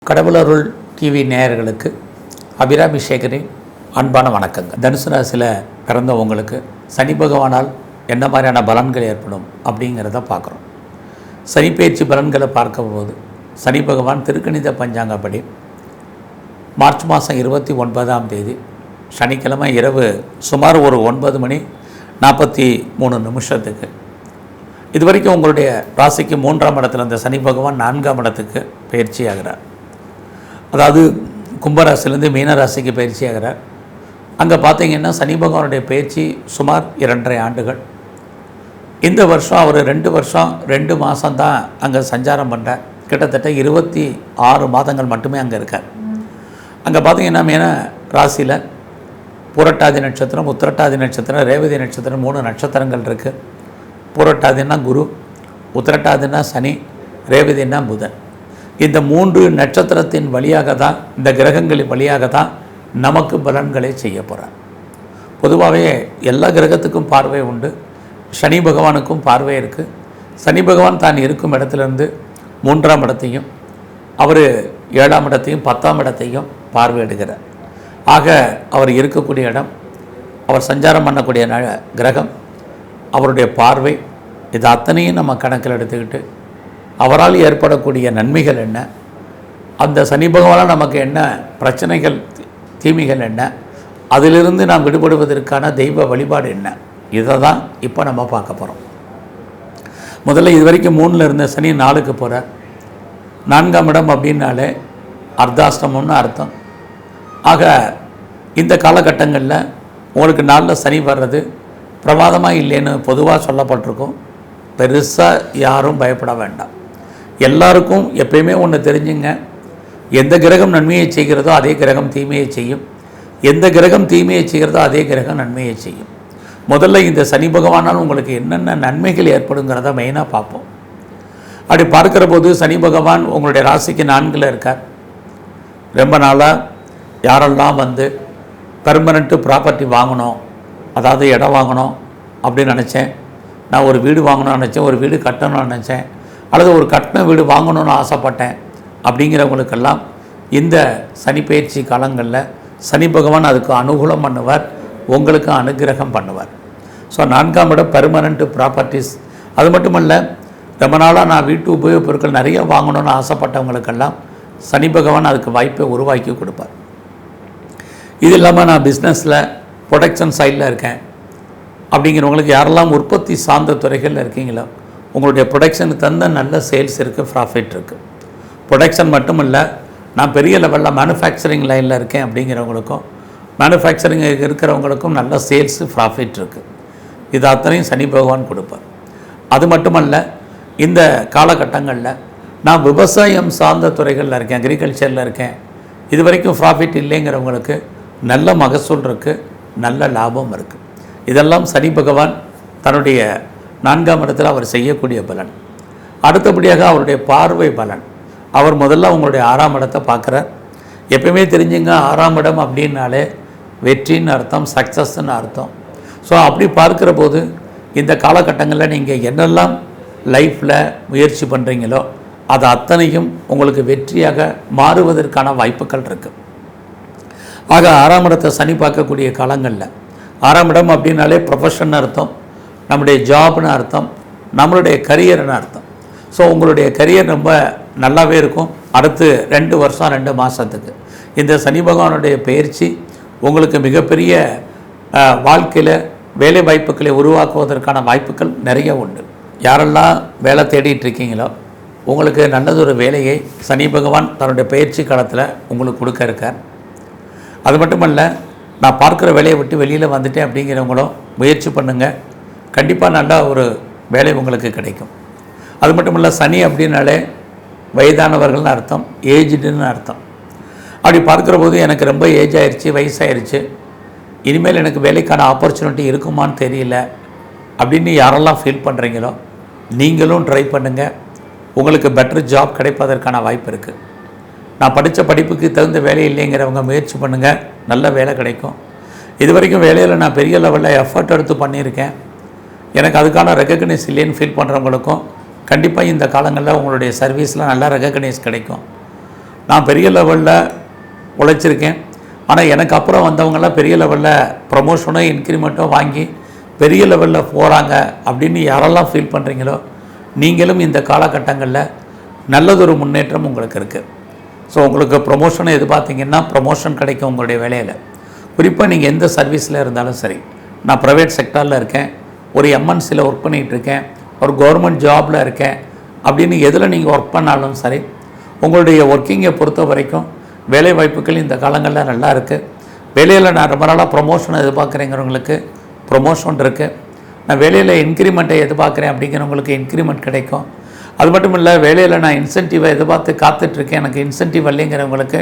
கடவுளருள் TV நேயர்களுக்கு அபிராமி சேகரின் அன்பான வணக்கங்கள். தனுசு ராசியில் பிறந்தவங்களுக்கு சனி பகவானால் என்ன மாதிரியான பலன்கள் ஏற்படும் அப்படிங்கிறத பார்க்குறோம். சனி பயிற்சி பலன்களை பார்க்கும்போது சனி பகவான் திருக்கணித பஞ்சாங்கப்படி மார்ச் மாதம் 29ஆம் தேதி சனிக்கிழமை இரவு சுமார் ஒரு 9:43 இது வரைக்கும் உங்களுடைய ராசிக்கு 3ஆம் இடத்துல இருந்த சனி பகவான் 4ஆம் இடத்துக்கு பயிற்சி ஆகிறார். அதாவது கும்பராசிலேருந்து மீனராசிக்கு பயிற்சி ஆகிறார். அங்கே பார்த்தீங்கன்னா சனி பகவானுடைய பயிற்சி சுமார் 2.5 ஆண்டுகள். இந்த வருஷம் அவர் 2 வருஷம் 2 மாதம்தான் அங்கே சஞ்சாரம் பண்ணுறார். கிட்டத்தட்ட 26 மாதங்கள் மட்டுமே அங்கே இருக்கார். அங்கே பார்த்தீங்கன்னா மீன ராசியில் புரட்டாதி நட்சத்திரம், உத்திரட்டாதி நட்சத்திரம், ரேவதி நட்சத்திரம் 3 நட்சத்திரங்கள் இருக்குது. புரட்டாதின்னா குரு, உத்திரட்டாதின்னா சனி, ரேவதின்னா புதன். இந்த 3 நட்சத்திரத்தின் வழியாக தான், இந்த கிரகங்களின் வழியாக தான் நமக்கு பலன்களை செய்ய போகிறார். பொதுவாகவே எல்லா கிரகத்துக்கும் பார்வை உண்டு. சனி பகவானுக்கும் பார்வை இருக்குது. சனி பகவான் தான் இருக்கும் இடத்துலேருந்து 3ஆம் இடத்தையும், அவர் 7ஆம் இடத்தையும் 10ஆம் இடத்தையும் பார்வையிடுகிறார். ஆக அவர் இருக்கக்கூடிய இடம், அவர் சஞ்சாரம் பண்ணக்கூடிய கிரகம், அவருடைய பார்வை, இது அத்தனையும் நம்ம கணக்கில் எடுத்துக்கிட்டு அவரால் ஏற்படக்கூடிய நன்மைகள் என்ன, அந்த சனி பகவானால் நமக்கு என்ன பிரச்சனைகள், தீமைகள் என்ன, அதிலிருந்து நாம் விடுபடுவதற்கான தெய்வ வழிபாடு என்ன, இதை தான் இப்போ நம்ம பார்க்க போகிறோம். முதல்ல இது வரைக்கும் 3ல் இருந்த சனி 4க்கு போகிறார். 4ஆம் இடம் அப்படின்னாலே அர்த்தாஷ்டமம்னு அர்த்தம். ஆக இந்த காலகட்டங்களில் உங்களுக்கு 4ல் சனி வர்றது பிரமாதமாக இல்லைன்னு பொதுவாக சொல்லப்பட்டிருக்கும். பெருசாக யாரும் பயப்பட வேண்டாம். எல்லாருக்கும் எப்பயுமே ஒன்று தெரிஞ்சுங்க, எந்த கிரகம் நன்மையை செய்கிறதோ அதே கிரகம் தீமையை செய்யும். எந்த கிரகம் தீமையை செய்கிறதோ அதே கிரகம் நன்மையை செய்யும். முதல்ல இந்த சனி பகவானால் உங்களுக்கு என்னென்ன நன்மைகள் ஏற்படுங்கிறத மெயினாக பார்ப்போம். அப்படி பார்க்குற போது சனி பகவான் உங்களுடைய ராசிக்கு 4ல் இருக்கார். ரொம்ப நாளாக யாரெல்லாம் பெர்மனண்ட்டு ப்ராப்பர்ட்டி வாங்கணும், அதாவது இடம் வாங்கணும் அப்படின்னு நினச்சேன், நான் ஒரு வீடு வாங்கணும்னு நினச்சேன், ஒரு வீடு கட்டணும்னு நினச்சேன், அல்லது ஒரு கட்டின வீடு வாங்கணும்னு ஆசைப்பட்டேன் அப்படிங்கிறவங்களுக்கெல்லாம் இந்த சனி பயிற்சி காலங்களில் சனி பகவான் அதுக்கு அனுகூலம் பண்ணுவார், உங்களுக்கு அனுகிரகம் பண்ணுவார். ஸோ 4ஆம் இடம் பெர்மனண்ட்டு ப்ராப்பர்ட்டிஸ். அது மட்டுமல்ல, ரொம்ப நாளாக நான் வீட்டு உபயோகப் பொருட்கள் நிறைய வாங்கணும்னு ஆசைப்பட்டவங்களுக்கெல்லாம் சனி பகவான் அதுக்கு வாய்ப்பை உருவாக்கி கொடுப்பார். இது இல்லாமல் நான் பிஸ்னஸில் ப்ரொடக்ஷன் சைடில் இருக்கேன் அப்படிங்கிறவங்களுக்கு, யாரெல்லாம் உற்பத்தி சார்ந்த துறைகளில் இருக்கீங்களோ உங்களுடைய ப்ரொடக்ஷனுக்கு தந்த நல்ல சேல்ஸ் இருக்குது, ப்ராஃபிட் இருக்குது. ப்ரொடக்ஷன் மட்டும் இல்லை, நான் பெரிய லெவலில் மேனுஃபேக்சரிங் லைனில் இருக்கேன் அப்படிங்கிறவங்களுக்கும், மேனுஃபேக்சரிங் இருக்கிறவங்களுக்கும் நல்ல சேல்ஸு, ப்ராஃபிட் இருக்குது. இது அத்தனையும் சனி பகவான் கொடுப்பார். அது மட்டுமல்ல, இந்த காலகட்டங்களில் நான் விவசாயம் சார்ந்த துறைகளில் இருக்கேன், அக்ரிகல்ச்சரில் இருக்கேன், இது வரைக்கும் ப்ராஃபிட் இல்லைங்கிறவங்களுக்கு நல்ல மகசூல் இருக்குது, நல்ல லாபம் இருக்குது. இதெல்லாம் சனி பகவான் தன்னுடைய 4ஆம் இடத்தில் அவர் செய்யக்கூடிய பலன். அடுத்தபடியாக அவருடைய பார்வை பலன். அவர் முதல்ல உங்களுடைய 6ஆம் இடத்தை பார்க்குறார். எப்பயுமே தெரிஞ்சுங்க, 6ஆம் இடம் அப்படின்னாலே வெற்றின்னு அர்த்தம், சக்ஸஸ்ன்னு அர்த்தம். ஸோ அப்படி பார்க்குற போது இந்த காலகட்டங்களில் நீங்கள் என்னெல்லாம் லைஃப்பில் முயற்சி பண்ணுறீங்களோ அது அத்தனையும் உங்களுக்கு வெற்றியாக மாறுவதற்கான வாய்ப்புகள் இருக்குது. ஆக 6ஆம் இடத்தை சனி பார்க்கக்கூடிய காலங்களில், 6ஆம் இடம் அப்படின்னாலே ப்ரொஃபஷன் அர்த்தம், நம்முடைய ஜாப்னு அர்த்தம், நம்மளுடைய கரியர்னு அர்த்தம். ஸோ உங்களுடைய கரியர் ரொம்ப நல்லாவே இருக்கும். அடுத்து 2 வருஷம் 2 மாதத்துக்கு இந்த சனி பகவானுடைய பயிற்சி உங்களுக்கு மிகப்பெரிய வாழ்க்கையில் வேலை வாய்ப்புகளை உருவாக்குவதற்கான வாய்ப்புகள் நிறைய உண்டு. யாரெல்லாம் வேலை தேடிட்டு இருக்கீங்களோ உங்களுக்கு நல்லதொரு வேலையை சனி பகவான் தன்னுடைய பயிற்சி காலத்தில் உங்களுக்கு கொடுக்க இருக்கார். அது மட்டுமல்ல, நான் பார்க்குற வேலையை விட்டு வெளியில் வந்துட்டேன் அப்படிங்கிறவங்களும் முயற்சி பண்ணுங்கள், கண்டிப்பாக நல்ல ஒரு வேலை உங்களுக்கு கிடைக்கும். அது மட்டும் இல்லை, சனி அப்படின்னாலே வயதானவர்கள்னு அர்த்தம், ஏஜ்டுன்னு அர்த்தம். அப்படி பார்க்குற போது எனக்கு ரொம்ப ஏஜ் ஆயிடுச்சு, வயசாயிருச்சு, இனிமேல் எனக்கு வேலைக்கான ஆப்பர்ச்சுனிட்டி இருக்குமான்னு தெரியல அப்படின்னு யாரெல்லாம் ஃபீல் பண்ணுறீங்களோ நீங்களும் ட்ரை பண்ணுங்கள். உங்களுக்கு பெட்டர் ஜாப் கிடைப்பதற்கான வாய்ப்பு இருக்குது. நான் படித்த படிப்புக்கு தகுந்த வேலை இல்லைங்கிறவங்க முயற்சி பண்ணுங்கள், நல்ல வேலை கிடைக்கும். இது வரைக்கும் வேலையில் நான் பெரிய லெவலில் எஃபர்ட் எடுத்து பண்ணியிருக்கேன், எனக்கு அதுக்கான ரெகக்னைஸ் இல்லைன்னு ஃபீல் பண்ணுறவங்களுக்கும் கண்டிப்பாக இந்த காலங்களில் உங்களுடைய சர்வீஸில் நல்ல ரெகக்னைஸ் கிடைக்கும். நான் பெரிய லெவலில் உழைச்சிருக்கேன், ஆனால் எனக்கு அப்புறம் வந்தவங்கெல்லாம் பெரிய லெவலில் ப்ரமோஷனோ இன்க்ரிமெண்ட்டோ வாங்கி பெரிய லெவலில் போகிறாங்க அப்படின்னு யாரெல்லாம் ஃபீல் பண்ணுறீங்களோ நீங்களும் இந்த காலகட்டங்களில் நல்லதொரு முன்னேற்றம் உங்களுக்கு இருக்குது. ஸோ உங்களுக்கு ப்ரொமோஷனை எதிர்பார்த்தீங்கன்னா ப்ரொமோஷன் கிடைக்கும் உங்களுடைய வேலையில். குறிப்பாக நீங்கள் எந்த சர்வீஸில் இருந்தாலும் சரி, நான் ப்ரைவேட் செக்டாரில் இருக்கேன், ஒரு எம்என்சியில் ஒர்க் பண்ணிகிட்ருக்கேன், ஒரு கவர்மெண்ட் ஜாபில் இருக்கேன் அப்படின்னு எதில் நீங்கள் ஒர்க் பண்ணாலும் சரி, உங்களுடைய ஒர்க்கிங்கை பொறுத்த வரைக்கும் வேலை வாய்ப்புகள் இந்த காலங்களில் நல்லா இருக்குது. வேலையில் நான் ரொம்ப நாளாக ப்ரொமோஷனை எதிர்பார்க்குறேங்கிறவங்களுக்கு ப்ரொமோஷன் இருக்குது. நான் வேலையில் இன்க்ரிமெண்ட்டை எதிர்பார்க்குறேன் அப்படிங்கிறவங்களுக்கு இன்க்ரிமெண்ட் கிடைக்கும். அது மட்டும் இல்லை, வேலையில் நான் இன்சென்டிவை எதிர்பார்த்து காத்துட்ருக்கேன், எனக்கு இன்சென்டிவ் வரலைங்கிறவங்களுக்கு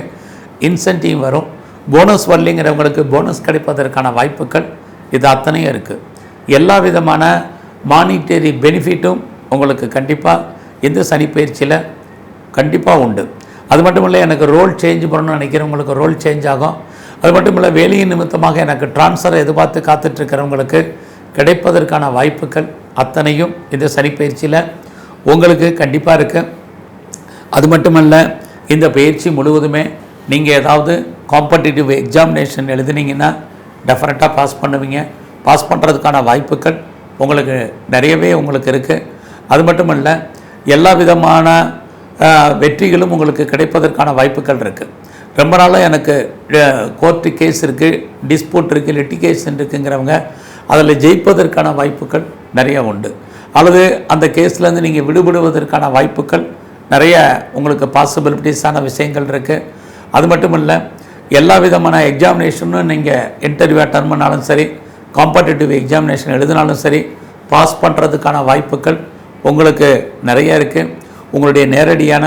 இன்சென்டிவ் வரும். போனஸ் வரலைங்கிறவங்களுக்கு போனஸ் கிடைப்பதற்கான வாய்ப்புகள் இது அத்தனையும் இருக்குது. எல்லா விதமான மானிட்டரி பெனிஃபிட்டும் உங்களுக்கு கண்டிப்பாக இந்த சனி பயிற்சியில் கண்டிப்பாக உண்டு. அது மட்டும் இல்லை, எனக்கு ரோல் சேஞ்ச் பண்ணணும்னு நினைக்கிறவங்களுக்கு ரோல் சேஞ்ச் ஆகும். அது மட்டும் இல்லை, வேலையின் நிமித்தமாக எனக்கு ட்ரான்ஸ்ஃபரை எதிர்பார்த்து காத்துட்ருக்கிறவங்களுக்கு கிடைப்பதற்கான வாய்ப்புகள் அத்தனையும் இந்த சனி பயிற்சியில் உங்களுக்கு கண்டிப்பாக இருக்குது. அது மட்டுமல்ல, இந்த பயிற்சி முழுவதுமே நீங்கள் ஏதாவது காம்படிட்டிவ் எக்ஸாமினேஷன் எழுதுனீங்கன்னா டெஃபினட்டாக பாஸ் பண்ணுவீங்க. பாஸ் பண்ணுறதுக்கான வாய்ப்புகள் உங்களுக்கு நிறையவே உங்களுக்கு இருக்குது. அது மட்டுமல்ல, எல்லா விதமான வெற்றிகளும் உங்களுக்கு கிடைப்பதற்கான வாய்ப்புகள் இருக்குது. ரொம்ப நாளாக எனக்கு கோர்ட்டு கேஸ் இருக்குது, டிஸ்பியூட் இருக்குது, லிட்டிகேஷன் இருக்குங்கிறவங்க அதில் ஜெயிப்பதற்கான வாய்ப்புகள் நிறைய உண்டு. அல்லது அந்த கேஸ்லேருந்து நீங்கள் விடுபடுவதற்கான வாய்ப்புகள் நிறைய உங்களுக்கு பாசிபிலிட்டிஸான விஷயங்கள் இருக்குது. அது மட்டும் இல்லை, எல்லா விதமான எக்ஸாமினேஷனும் நீங்கள் இன்டர்வியூ அட்டன் பண்ணாலும் சரி, காம்படிட்டிவ் எக்ஸாமினேஷன் எழுதினாலும் சரி, பாஸ் பண்ணுறதுக்கான வாய்ப்புகள் உங்களுக்கு நிறைய இருக்குது. உங்களுடைய நேரடியான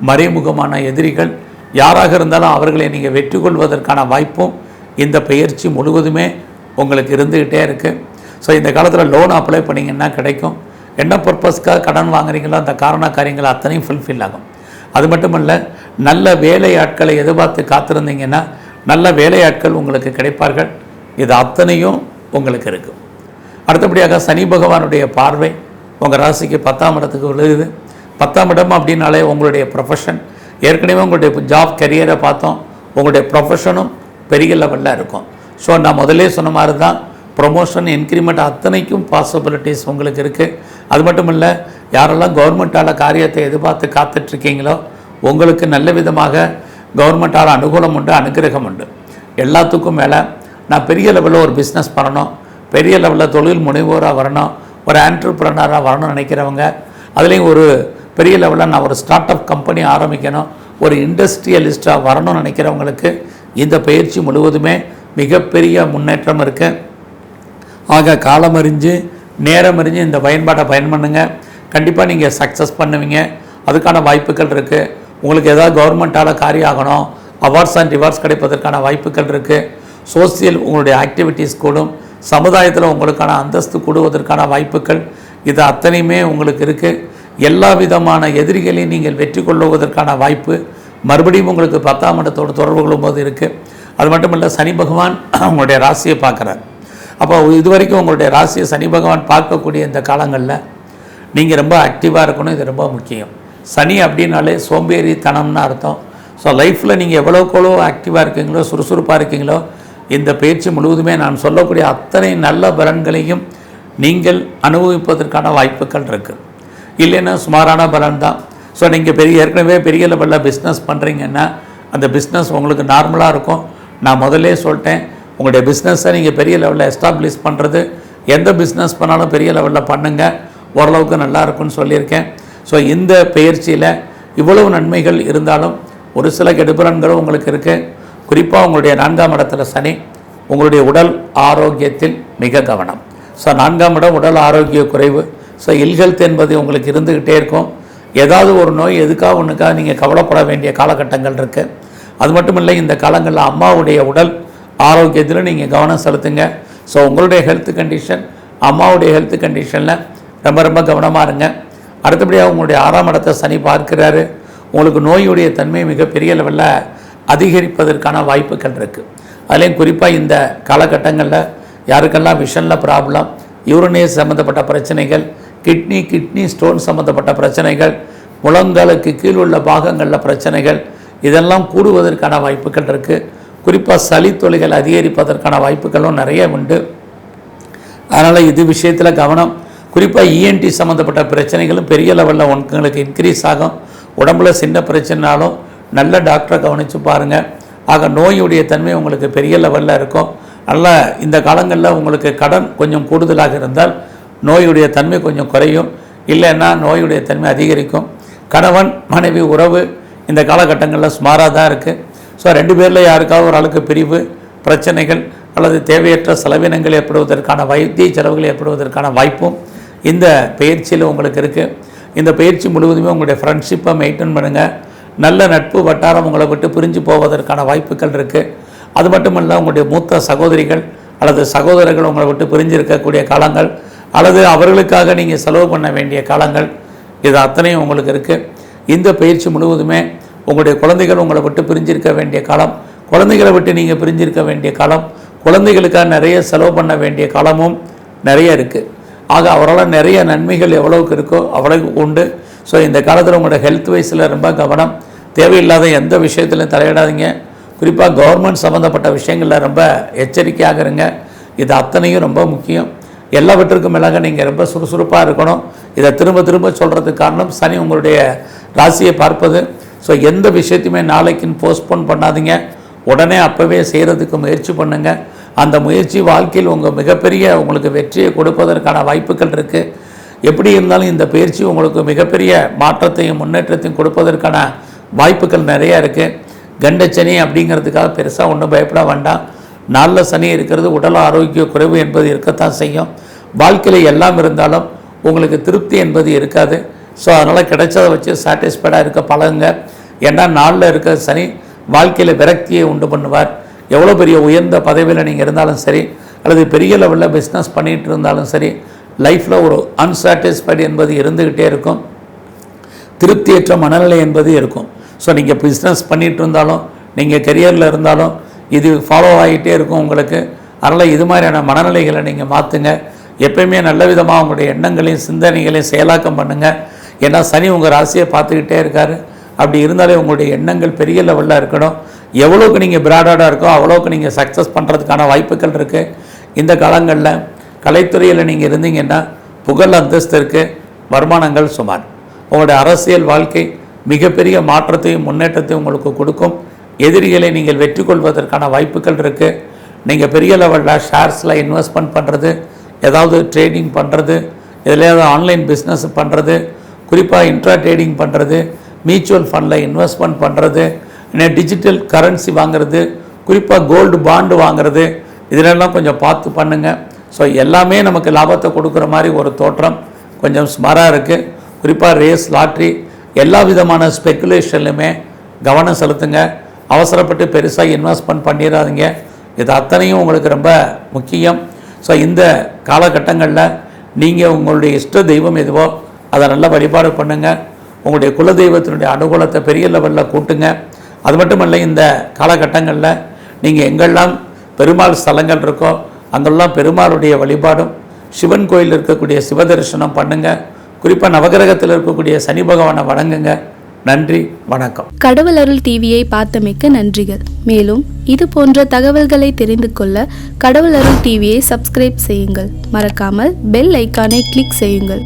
மறைமுகமான எதிரிகள் யாராக இருந்தாலும் அவர்களை நீங்கள் வெற்றி கொள்வதற்கான வாய்ப்பும் இந்த பயிற்சி முழுவதுமே உங்களுக்கு இருந்துக்கிட்டே இருக்குது. ஸோ இந்த காலத்தில் லோன் அப்ளை பண்ணிங்கன்னா கிடைக்கும். என்ன பர்பஸ்க்காக கடன் வாங்குறீங்களோ அந்த காரண காரியங்கள் அத்தனையும் ஃபுல்ஃபில் ஆகும். அது மட்டும் இல்லை, நல்ல வேலையாட்களை எதிர்பார்த்து காத்திருந்தீங்கன்னா நல்ல வேலையாட்கள் உங்களுக்கு கிடைப்பார்கள். இது அத்தனையும் உங்களுக்கு இருக்குது. அடுத்தபடியாக சனி பகவானுடைய பார்வை உங்கள் ராசிக்கு 10ஆம் இடத்துக்கு விழுகுது. 10ஆம் இடம் அப்படின்னாலே உங்களுடைய ப்ரொஃபஷன், ஏற்கனவே உங்களுடைய ஜாப் கரியரை பார்த்தோம், உங்களுடைய ப்ரொஃபஷனும் பெரிய லெவலில் இருக்கும். ஸோ நான் முதலே சொன்ன மாதிரி தான் ப்ரொமோஷன் இன்க்ரிமெண்ட் அத்தனைக்கும் பாசிபிலிட்டிஸ் உங்களுக்கு இருக்குது. அது மட்டும் இல்லை, யாரெல்லாம் கவர்மெண்ட்டால் காரியத்தை எதிர்பார்த்து காத்துட்ருக்கீங்களோ உங்களுக்கு நல்ல விதமாக கவர்மெண்ட்டால் அனுகூலம் உண்டு, அனுகிரகம் உண்டு. எல்லாத்துக்கும் மேலே நான் பெரிய லெவலில் ஒரு பிஸ்னஸ் பண்ணணும், பெரிய லெவலில் தொழில் முனைவோராக வரணும், ஒரு ஆண்டர்பிரனராக வரணும்னு நினைக்கிறவங்க, அதுலேயும் ஒரு பெரிய லெவலில் நான் ஒரு ஸ்டார்ட் அப் கம்பெனி ஆரம்பிக்கணும், ஒரு இண்டஸ்ட்ரியலிஸ்ட்டாக வரணும்னு நினைக்கிறவங்களுக்கு இந்த பயிற்சி முழுவதுமே மிகப்பெரிய முன்னேற்றம் இருக்குது. ஆக காலம் அறிஞ்சு நேரம் அறிஞ்சு இந்த பயன்பாட்டை பயன் பண்ணுங்க. கண்டிப்பாக நீங்கள் சக்ஸஸ் பண்ணுவீங்க. அதுக்கான வாய்ப்புகள் இருக்குது. உங்களுக்கு ஏதாவது கவர்மெண்ட்டால் காரியம் ஆகணும், அவார்ட்ஸ் அண்ட் ரிவார்ட்ஸ் கிடைப்பதற்கான வாய்ப்புகள் இருக்குது. சோசியல் உங்களுடைய ஆக்டிவிட்டீஸ் கூடும், சமுதாயத்தில் உங்களுக்கான அந்தஸ்து கூடுவதற்கான வாய்ப்புகள் இது அத்தனையுமே உங்களுக்கு இருக்குது. எல்லா விதமான எதிரிகளையும் நீங்கள் வெற்றி கொள்ளுவதற்கான வாய்ப்பு மறுபடியும் உங்களுக்கு 10ஆம் இடத்தோடு தொடர்பு கொள்ளும்போது இருக்குது. அது மட்டும் இல்லை, சனி பகவான் உங்களுடைய ராசியை பார்க்குறார். அப்போ இது வரைக்கும் உங்களுடைய ராசியை சனி பகவான் பார்க்கக்கூடிய இந்த காலங்களில் நீங்கள் ரொம்ப ஆக்டிவாக இருக்கணும். இது ரொம்ப முக்கியம். சனி அப்படின்னாலே சோம்பேறித்தனம்னு அர்த்தம். ஸோ லைஃப்பில் நீங்கள் எவ்வளோக்கெவ்வளோ ஆக்டிவாக இருக்கீங்களோ, சுறுசுறுப்பாக இருக்கீங்களோ, இந்த பயிற்சி முழுவதுமே நான் சொல்லக்கூடிய அத்தனை நல்ல பலன்களையும் நீங்கள் அனுபவிப்பதற்கான வாய்ப்புகள் இருக்குது. இல்லைன்னா சுமாரான பலன் தான். ஸோ நீங்கள் ஏற்கனவே பெரிய லெவலில் பிஸ்னஸ் பண்ணுறீங்கன்னா அந்த பிஸ்னஸ் உங்களுக்கு நார்மலாக இருக்கும். நான் முதல்லே சொல்லிட்டேன், உங்களுடைய பிஸ்னஸை நீங்கள் பெரிய லெவலில் எஸ்டாப்ளிஷ் பண்ணுறது, எந்த பிஸ்னஸ் பண்ணாலும் பெரிய லெவலில் பண்ணுங்கள், ஓரளவுக்கு நல்லா இருக்கும்னு சொல்லியிருக்கேன். ஸோ இந்த பயிற்சியில் இவ்வளவு நன்மைகள் இருந்தாலும் ஒரு சில கெடுபலன்களும் உங்களுக்கு இருக்குது. குறிப்பாக உங்களுடைய 4ஆம் இடத்துல சனி, உங்களுடைய உடல் ஆரோக்கியத்தில் மிக கவனம். ஸோ 4ஆம் இடம் உடல் ஆரோக்கிய குறைவு. ஸோ இல்ஹெல்த் என்பது உங்களுக்கு இருந்துக்கிட்டே இருக்கும். ஏதாவது ஒரு நோய் எதுக்காக ஒன்றுக்காக நீங்கள் கவலைப்பட வேண்டிய காலகட்டங்கள் இருக்குது. அது மட்டும் இல்லை, இந்த காலங்களில் அம்மாவுடைய உடல் ஆரோக்கியத்தில் நீங்கள் கவனம் செலுத்துங்க. ஸோ உங்களுடைய ஹெல்த் கண்டிஷன், அம்மாவுடைய ஹெல்த் கண்டிஷனில் ரொம்ப ரொம்ப கவனமாக இருங்க. அடுத்தபடியாக உங்களுடைய 6ஆம் இடத்தை சனி பார்க்கிறாரு. உங்களுக்கு நோயுடைய தன்மை மிகப்பெரிய லெவலில் அதிகரிப்பதற்கான வாய்ப்புகள் இருக்குது. அதுலேயும் குறிப்பாக இந்த காலகட்டங்களில் யாருக்கெல்லாம் விஷனில் ப்ராப்ளம், யூரினேஸ் சம்மந்தப்பட்ட பிரச்சனைகள், கிட்னி ஸ்டோன் சம்மந்தப்பட்ட பிரச்சனைகள், முழங்காலுக்கு கீழ் உள்ள பாகங்களில் பிரச்சனைகள், இதெல்லாம் கூடுவதற்கான வாய்ப்புகள் இருக்குது. குறிப்பாக சளி தொல்லைகள் அதிகரிப்பதற்கான வாய்ப்புகளும் நிறைய உண்டு. அதனால் இது விஷயத்தில் கவனம். குறிப்பாக இஎன்டி சம்மந்தப்பட்ட பிரச்சனைகளும் பெரிய லெவலில் உங்களுக்கு இன்க்ரீஸ் ஆகும். உடம்புல சின்ன பிரச்சனைனாலும் நல்ல டாக்டரை கவனித்து பாருங்கள். ஆக நோயுடைய தன்மை உங்களுக்கு பெரிய லெவலில் இருக்கும். அதனால் இந்த காலங்களில் உங்களுக்கு கடன் கொஞ்சம் கூடுதலாக இருந்தால் நோயுடைய தன்மை கொஞ்சம் குறையும், இல்லைன்னா நோயுடைய தன்மை அதிகரிக்கும். கணவன் மனைவி உறவு இந்த காலகட்டங்களில் சுமாராக தான் இருக்குது. ஸோ 2 பேரில் யாருக்காவது ஒரு ஆளுக்கு பிரிவு பிரச்சனைகள் அல்லது தேவையற்ற செலவினங்கள் ஏற்படுவதற்கான வைத்திய செலவுகள் ஏற்படுவதற்கான வாய்ப்பும் இந்த பயிற்சியில் உங்களுக்கு இருக்குது. இந்த பயிற்சி முழுவதுமே உங்களுடைய ஃப்ரெண்ட்ஷிப்பை மெயின்டைன் பண்ணுங்கள். நல்ல நட்பு வட்டாரம் உங்களை விட்டு பிரிஞ்சு போவதற்கான வாய்ப்புகள் இருக்குது. அது மட்டுமல்ல, உங்களுடைய மூத்த சகோதரிகள் அல்லது சகோதரர்கள் உங்களை விட்டு பிரிஞ்சிருக்கக்கூடிய காலங்கள் அல்லது அவர்களுக்காக நீங்கள் செலவு பண்ண வேண்டிய காலங்கள், இது அத்தனையும் உங்களுக்கு இருக்குது. இந்த பயிற்சி முழுவதுமே உங்களுடைய குழந்தைகள் உங்களை விட்டு பிரிஞ்சிருக்க வேண்டிய காலம், குழந்தைகளை விட்டு நீங்கள் பிரிஞ்சிருக்க வேண்டிய காலம், குழந்தைகளுக்காக நிறைய செலவு பண்ண வேண்டிய காலமும் நிறைய இருக்குது. ஆக அவரால் நிறைய நன்மைகள் எவ்வளவுக்கு இருக்கோ அவ்வளவுக்கு உண்டு. ஸோ இந்த காலத்தில் உங்களோட ஹெல்த் வைஸில் ரொம்ப கவனம். தேவையில்லாத எந்த விஷயத்திலையும் தலையிடாதீங்க. குறிப்பாக கவர்மெண்ட் சம்மந்தப்பட்ட விஷயங்களில் ரொம்ப எச்சரிக்கையாக இருங்க. இது அத்தனையும் ரொம்ப முக்கியம். எல்லாவற்றுக்கும் மேலாக நீங்கள் ரொம்ப சுறுசுறுப்பாக இருக்கணும். இதை திரும்ப திரும்ப சொல்கிறதுக்கு காரணம் சனி உங்களுடைய ராசியை பார்ப்பது. ஸோ எந்த விஷயத்தையுமே நாளைக்குன்னு போஸ்ட்போன் பண்ணாதீங்க. உடனே அப்போவே செய்கிறதுக்கு முயற்சி பண்ணுங்கள். அந்த முயற்சி வாழ்க்கையில் மிகப்பெரிய உங்களுக்கு வெற்றியை கொடுப்பதற்கான வாய்ப்புகள் இருக்குது. எப்படி இருந்தாலும் இந்த பயிற்சி உங்களுக்கு மிகப்பெரிய மாற்றத்தையும் முன்னேற்றத்தையும் கொடுப்பதற்கான வாய்ப்புகள் நிறையா இருக்குது. கண்டச்சனி அப்படிங்கிறதுக்காக பெருசாக ஒன்றும் பயப்பட வேண்டாம். நல்ல சனி இருக்கிறது, உடல் ஆரோக்கிய குறைவு என்பது இருக்கத்தான் செய்யும். வாழ்க்கையில் எல்லாம் இருந்தாலும் உங்களுக்கு திருப்தி என்பது இருக்காது. ஸோ அதனால் கிடைச்சதை வச்சு சாட்டிஸ்ஃபைடாக இருக்க பழகுங்க. ஏன்னா நாளில் இருக்கிற சனி வாழ்க்கையில் விரக்தியை உண்டு பண்ணுவார். எவ்வளோ பெரிய உயர்ந்த பதவியில் நீங்கள் இருந்தாலும் சரி, அல்லது பெரிய லெவலில் பிஸ்னஸ் பண்ணிகிட்டு இருந்தாலும் சரி, லைஃப்பில் ஒரு அன்சாட்டிஸ்ஃபைடு என்பது இருந்துக்கிட்டே இருக்கும். திருப்தியற்ற மனநிலை என்பது இருக்கும். ஸோ நீங்கள் பிஸ்னஸ் பண்ணிகிட்டு இருந்தாலும் நீங்கள் கெரியரில் இருந்தாலும் இது ஃபாலோ ஆகிட்டே இருக்கும் உங்களுக்கு. அதனால் இது மாதிரியான மனநிலைகளை நீங்கள் மாற்றுங்க. எப்பயுமே நல்ல விதமாக உங்களுடைய எண்ணங்களையும் சிந்தனைகளையும் செயலாக்கம் பண்ணுங்கள். ஏன்னா சனி உங்கள் ராசியை பார்த்துக்கிட்டே இருக்கார். அப்படி இருந்தாலே உங்களுடைய எண்ணங்கள் பெரிய லெவலில் இருக்கணும். எவ்வளோக்கு நீங்கள் பிராடாக இருக்கோ அவ்வளோக்கு நீங்கள் சக்ஸஸ் பண்ணுறதுக்கான வாய்ப்புகள் இருக்குது. இந்த காலங்களில் கலைத்துறையில் நீங்கள் இருந்தீங்கன்னா புகழ் அந்தஸ்து இருக்குது, வருமானங்கள் சுமார். உங்களுடைய அரசியல் வாழ்க்கை மிகப்பெரிய மாற்றத்தையும் முன்னேற்றத்தையும் உங்களுக்கு கொடுக்கும். எதிரிகளை நீங்கள் வெற்றி கொள்வதற்கான வாய்ப்புகள் இருக்குது. நீங்கள் பெரிய லெவலில் ஷேர்ஸில் இன்வெஸ்ட்மெண்ட் பண்ணுறது, ஏதாவது ட்ரேடிங் பண்ணுறது, எதுலையாவது ஆன்லைன் பிஸ்னஸ் பண்ணுறது, குறிப்பாக இன்ட்ரா ட்ரேடிங் பண்ணுறது, மியூச்சுவல் ஃபண்டில் இன்வெஸ்ட்மெண்ட் பண்ணுறது, டிஜிட்டல் கரன்சி வாங்குறது, குறிப்பாக கோல்டு பாண்டு வாங்குறது, இதிலெல்லாம் கொஞ்சம் பார்த்து பண்ணுங்கள். ஸோ எல்லாமே நமக்கு லாபத்தை கொடுக்குற மாதிரி ஒரு தோற்றம் கொஞ்சம் சுமாராக இருக்குது. குறிப்பாக ரேஸ், லாட்ரி, எல்லா விதமான ஸ்பெக்குலேஷன்லையுமே கவனம் செலுத்துங்க. அவசரப்பட்டு பெருசாக இன்வெஸ்ட்மெண்ட் பண்ணிடாதீங்க. இது அத்தனையும் உங்களுக்கு ரொம்ப முக்கியம். ஸோ இந்த காலகட்டங்களில் நீங்கள் உங்களுடைய இஷ்ட தெய்வம் எதுவோ அதை நல்லா வழிபாடு பண்ணுங்கள். உங்களுடைய குலதெய்வத்தினுடைய அனுகூலத்தை பெரிய லெவலில் கூட்டுங்க. அது மட்டுமல்ல, இந்த காலகட்டங்களில் நீங்கள் எங்கெல்லாம் பெருமாள் ஸ்தலங்கள் இருக்கோ அங்கெல்லாம் பெருமாளுடைய வழிபாடும், சிவன் கோயில் இருக்கக்கூடிய சிவ தரிசனம் பண்ணுங்கள். குறிப்பாக நவகிரகத்தில் இருக்கக்கூடிய சனி பகவானை வணங்குங்க. நன்றி, வணக்கம். கடவுள் அருள் டிவியை பார்த்தமைக்க நன்றிகள். மேலும் இது போன்ற தகவல்களை தெரிந்து கொள்ள கடவுள் அருள் டிவியை சப்ஸ்கிரைப் செய்யுங்கள். மறக்காமல் பெல் ஐக்கானை கிளிக் செய்யுங்கள்.